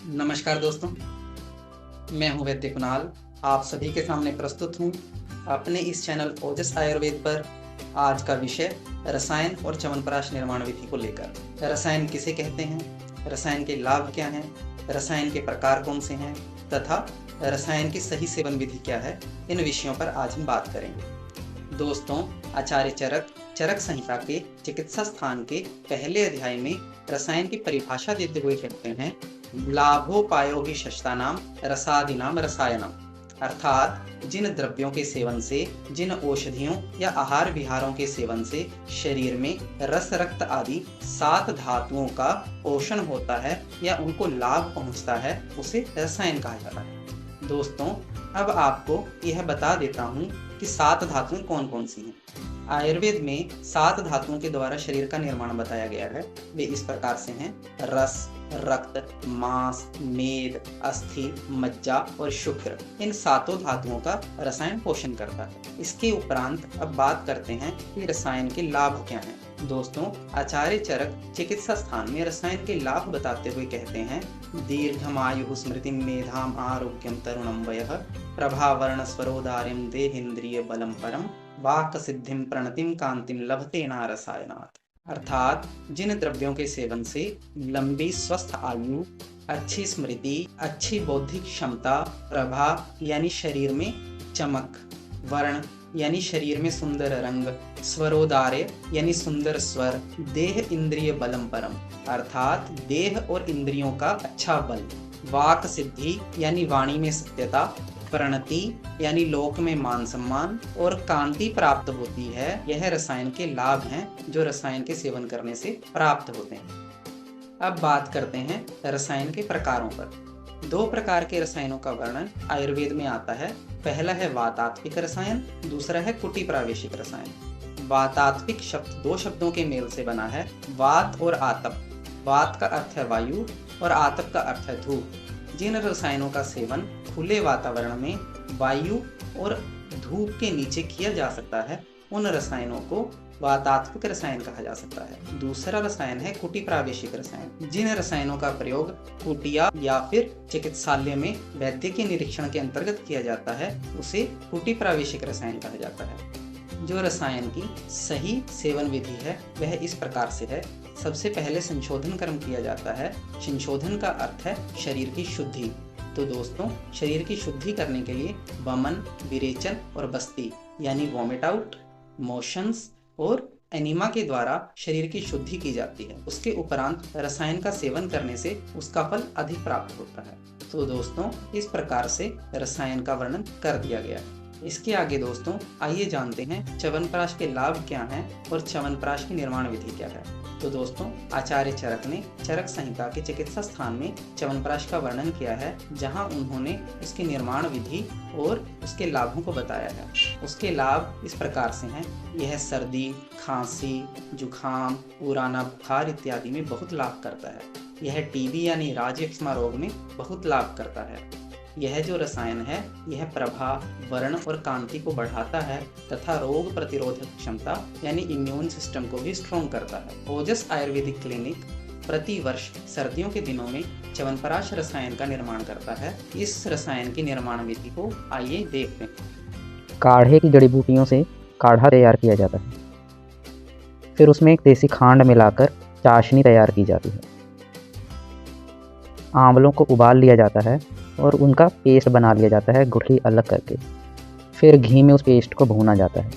नमस्कार दोस्तों, मैं हूं वैद्य कुणाल। आप सभी के सामने प्रस्तुत हूं अपने इस चैनल ओजस आयुर्वेद पर आज का विषय रसायन और च्यवनप्राश निर्माण विधि को लेकर। रसायन किसे कहते हैं, रसायन के लाभ क्या हैं, रसायन के प्रकार कौन से हैं तथा रसायन की सही सेवन विधि क्या है, इन विषयों पर आज हम बात करेंगे। दोस्तों, आचार्य चरक संहिता के चिकित्सा स्थान के पहले अध्याय में रसायन की परिभाषा देते हुए कहते हैं, लाभोपायो ही शस्तानाम रसादिनाम रसायनम, अर्थात जिन द्रव्यों के सेवन से, जिन औषधियों या आहार विहारों के सेवन से शरीर में रस, रक्त आदि 7 धातुओं का पोषण होता है या उनको लाभ पहुंचता है, उसे रसायन कहा जाता है। दोस्तों, अब आपको यह बता देता हूँ कि 7 धातुएं कौन कौन सी हैं। आयुर्वेद में 7 धातुओं के द्वारा शरीर का निर्माण बताया गया है। वे इस प्रकार से हैं: रस, रक्त, मांस, मेद, अस्थि, मज्जा और शुक्र। इन 7 धातुओं का रसायन पोषण करता है। इसके उपरांत अब बात करते हैं कि रसायन के लाभ क्या हैं। दोस्तों, आचार्य चरक चिकित्सा स्थान में रसायन के लाभ बताते हुए कहते हैं, दीर्घमायु स्मृति मेधाम आरोग्यम तरुणम वयः प्रभावर्ण स्वरोदार्यम देहेन्द्रिय बलम परम वाक सिद्धिम प्रणतिम कांतिम लभतेना रसायनात्। अर्थात जिन द्रव्यों के सेवन से लंबी स्वस्थ आयु, अच्छी स्मृति, अच्छी बौद्धिक क्षमता, प्रभा यानी शरीर में चमक, वर्ण यानी शरीर में सुंदर रंग, स्वरोदार्य यानी सुंदर स्वर, देह इंद्रिय बलम परम अर्थात देह और इंद्रियों का अच्छा बल, वाक सिद्धि यानी वाणी में सत्यता, प्रणति यानी लोक में मान सम्मान और कांति प्राप्त होती है। यह रसायन के लाभ हैं जो रसायन के सेवन करने से प्राप्त होते हैं। अब बात करते हैं रसायन के प्रकारों पर। 2 प्रकार के रसायनों का वर्णन आयुर्वेद में आता है। पहला है वातात्विक रसायन, दूसरा है कुटी प्रावेशिक रसायन। वातात्विक शब्द 2 शब्दों के मेल से बना है, वात और आतप। वात का अर्थ है वायु और आतप का अर्थ है धूप। जिन रसायनों का सेवन खुले वातावरण में वायु और धूप के नीचे किया जा सकता है, उन रसायनों को वातात्विक रसायन कहा जा सकता है। दूसरा रसायन है कुटी प्रावेशिक रसायन। जिन रसायनों का प्रयोग कुटिया या फिर चिकित्सालय में वैद्य के निरीक्षण के अंतर्गत किया जाता है, उसे कुटी प्रावेशिक रसायन कहा जाता है। जो रसायन की सही सेवन विधि है वह इस प्रकार से है। सबसे पहले संशोधन कर्म किया जाता है। संशोधन का अर्थ है शरीर की शुद्धि। तो दोस्तों, शरीर की शुद्धि करने के लिए वमन, विरेचन और बस्ती यानी वॉमिट आउट, मोशंस और एनिमा के द्वारा शरीर की शुद्धि की जाती है। उसके उपरांत रसायन का सेवन करने से उसका फल अधिक प्राप्त होता है। तो दोस्तों, इस प्रकार से रसायन का वर्णन कर दिया गया है। इसके आगे दोस्तों, आइए जानते हैं च्यवनप्राश के लाभ क्या हैं और च्यवनप्राश की निर्माण विधि क्या है। तो दोस्तों, आचार्य चरक ने चरक संहिता के चिकित्सा स्थान में च्यवनप्राश का वर्णन किया है, जहां उन्होंने उसकी निर्माण विधि और उसके लाभों को बताया है। उसके लाभ इस प्रकार से हैं: यह सर्दी, खांसी, जुखाम, पुराना बुखार इत्यादि में बहुत लाभ करता है। यह टीबी यानी राजयक्ष्मा रोग में बहुत लाभ करता है। यह जो रसायन है, यह प्रभा, वर्ण और कांति को बढ़ाता है तथा रोग प्रतिरोधक क्षमता यानी इम्यून सिस्टम को भी स्ट्रॉन्ग करता है। ओजस आयुर्वेदिक क्लिनिक प्रति वर्ष सर्दियों के दिनों में च्यवनप्राश रसायन का निर्माण करता है। इस रसायन की निर्माण विधि को आइए देखते हैं। काढ़े की जड़ी बूटियों से काढ़ा तैयार किया जाता है। फिर उसमें एक देसी खांड मिलाकर चाशनी तैयार की जाती है। आंवलों को उबाल लिया जाता है और उनका पेस्ट बना लिया जाता है, गुठली अलग करके। फिर घी में उस पेस्ट को भूना जाता है।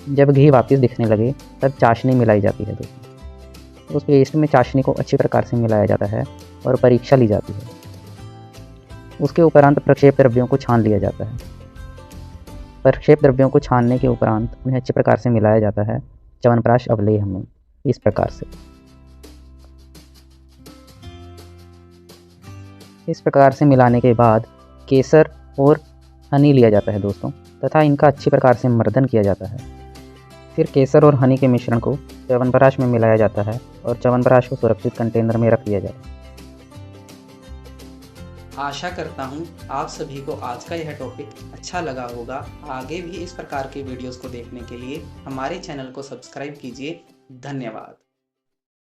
जब घी वापस दिखने लगे तब चाशनी मिलाई जाती है। दोस्तों, उस पेस्ट में चाशनी को अच्छी प्रकार से मिलाया जाता है और परीक्षा ली जाती है। उसके उपरांत प्रक्षेप द्रव्यों को छान लिया जाता है। प्रक्षेप द्रव्यों को छानने के उपरांत उन्हें अच्छी प्रकार से मिलाया जाता है च्यवनप्राश अवलेह में, इस प्रकार से। इस प्रकार से मिलाने के बाद केसर और हनी लिया जाता है दोस्तों, तथा इनका अच्छी प्रकार से मर्दन किया जाता है। फिर केसर और हनी के मिश्रण को च्यवनप्राश में मिलाया जाता है और च्यवनप्राश को सुरक्षित कंटेनर में रख दिया जाता है। आशा करता हूँ आप सभी को आज का यह टॉपिक अच्छा लगा होगा। आगे भी इस प्रकार के वीडियोस को देखने के लिए हमारे चैनल को सब्सक्राइब कीजिए। धन्यवाद।